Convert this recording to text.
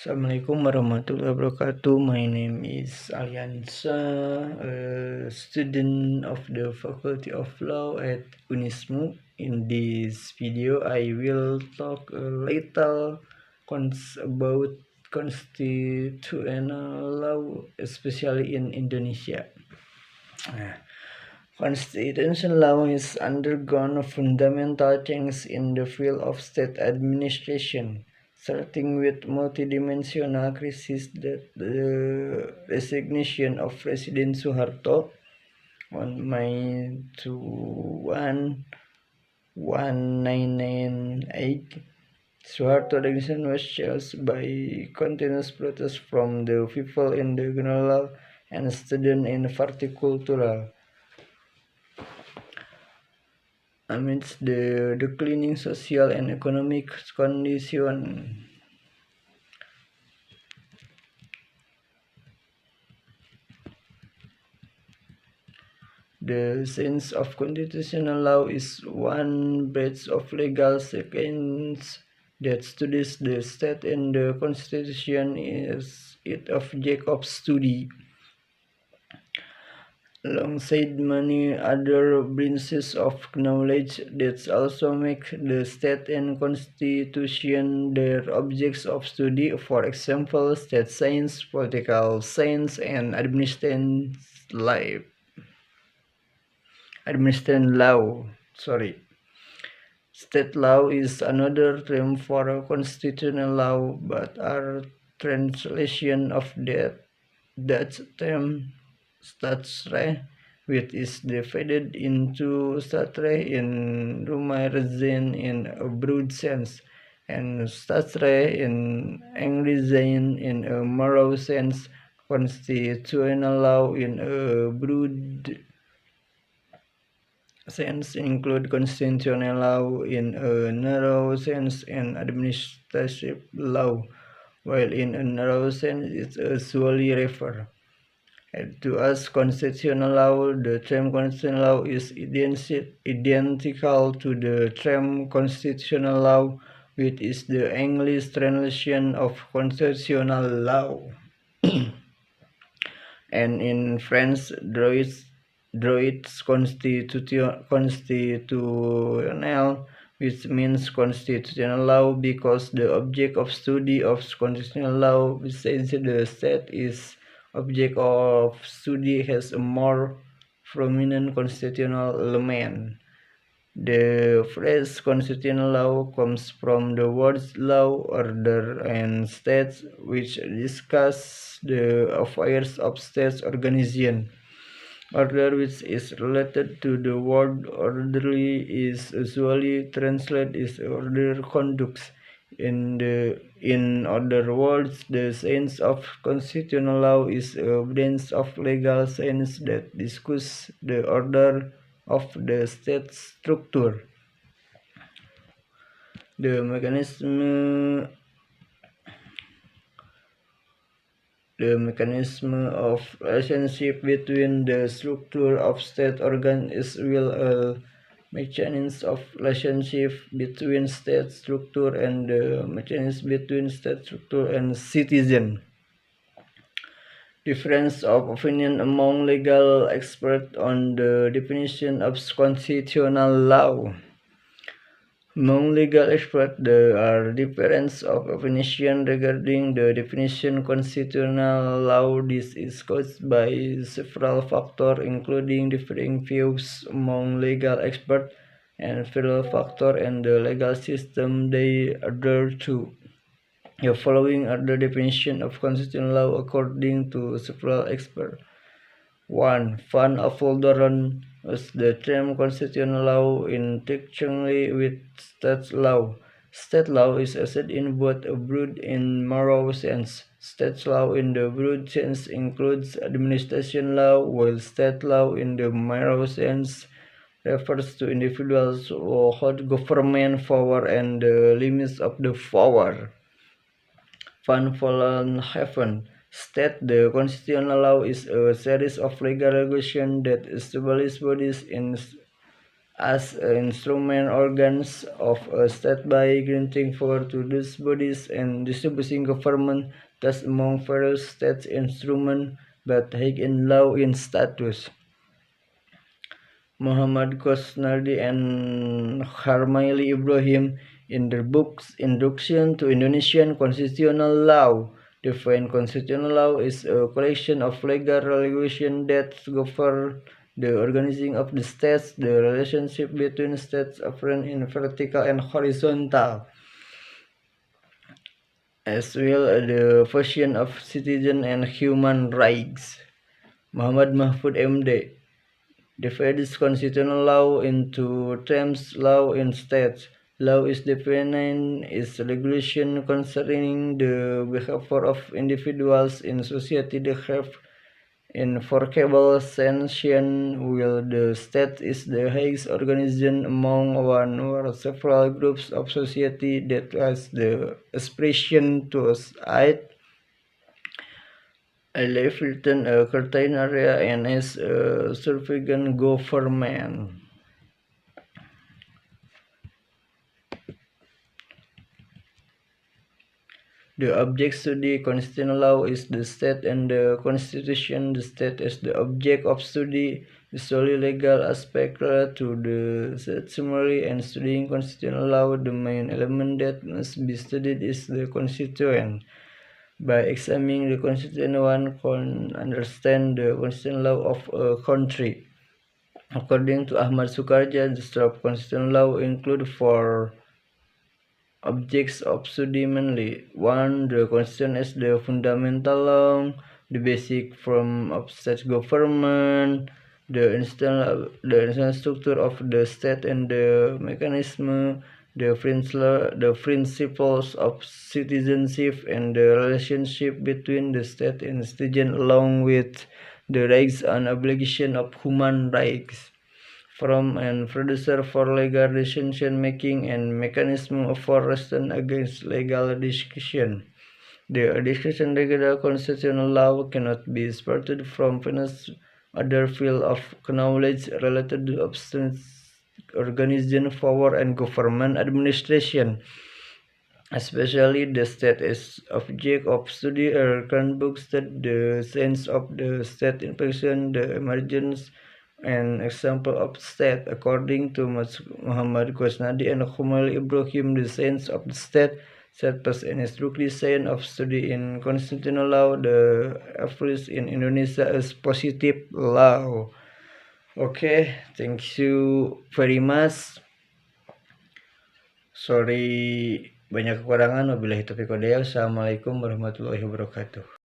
Assalamualaikum warahmatullahi wabarakatuh. My name is Aliansa, a student of the Faculty of Law at Unismu. In this video, I will talk a little about constitutional law, especially in Indonesia. Constitutional law has undergone fundamental change in the field of state administration, starting with multidimensional crisis that the resignation of President Suharto on May 21, 1998. Suharto's resignation was challenged by continuous protests from the people in the general and students in particular. Amidst the declining social and economic condition, the sense of constitutional law is one branch of legal science that studies the state and the constitution is its object of study. Alongside many other branches of knowledge that also make the state and constitution their objects of study, for example, state science, political science, and administration law. State law is another term for constitutional law, but our translation of that term Staatsrecht, which is divided into Staatsrecht in Roman in a broad sense, and Staatsrecht in Anglican in a narrow sense. Constitutional law in a broad sense include constitutional law in a narrow sense and administrative law, while in a narrow sense it usually refers to us constitutional law. The term constitutional law is identical to the term constitutional law, which is the English translation of constitutional law. And in French, droit constitutionnel, which means constitutional law, because the object of study of constitutional law, besides the state, is object of study has a more prominent constitutional element. The phrase constitutional law comes from the words law, order, and states, which discuss the affairs of state organization. Order, which is related to the word orderly, is usually translated as order conduct. In other words, the science of constitutional law is a branch of legal science that discusses the order of the state structure. The mechanism of relationship between the structure of state organ is a mechanism of relationship between state structure and the mechanism between state structure and citizen. Difference of opinion among legal experts on the definition of constitutional law. Among legal experts, there are differences of opinion regarding the definition of constitutional law. This is caused by several factors, including differing views among legal experts and federal factors and the legal system they adhere to. The following are the definitions of constitutional law according to several experts. 1. Van Affolteren was the term constitutional law interchangeably with state law. State law is assessed in both a broad and narrow sense. State law in the broad sense includes administration law, while state law in the narrow sense refers to individuals who hold government power and the limits of the power. Van Vollenhoven state the constitutional law is a series of legal regulations that establish bodies as instrument organs of a state by granting power to these bodies and distributing government tasks among various state instruments, but high in law in status. Muhammad Ghosnardi and Harmaili Ibrahim, in their books Introduction to Indonesian Constitutional Law, define constitutional law is a collection of legal regulations that govern the organizing of the states, the relationship between states apparent in vertical and horizontal, as well as the function of citizen and human rights. Muhammad Mahfud MD divides constitutional law into terms law in states. Law is defined as regulation concerning the behavior of individuals in society that have enforceable sanction, while the state is the highest organization among one or several groups of society that has the aspiration to aid a life within a certain area and as a surveillance government. The object study constitutional law is the state and the constitution. The state is the object of study, the solely legal aspect related to the state summary, and studying constitutional law, the main element that must be studied is the constituent. By examining the constitution, one can understand the constitutional law of a country. According to Ahmad Sukarja, the scope of constitutional law include four objects of study mainly. 1. The constitution is the fundamental law, the basic form of state government, the institutional structure of the state and the mechanism, the principles of citizenship and the relationship between the state and citizen, along with the rights and obligations of human rights. From and producer for legal decision making and mechanism for resistance against legal discussion. The discussion regular constitutional law cannot be separated from finance other field of knowledge related to organization, power, and government administration. Especially the state is object of study current books that the sense of the state infection, the emergence and example of state. According to Muhammad Ghosnardi and Harmaili Ibrahim, the sense of the state serves an instructive sense of study in constitutional law. The average in Indonesia is positive law. Okay, thank you very much. Sorry banyak kekurangan. Wabillahi taufiq wal hidayah. Assalamualaikum warahmatullahi wabarakatuh.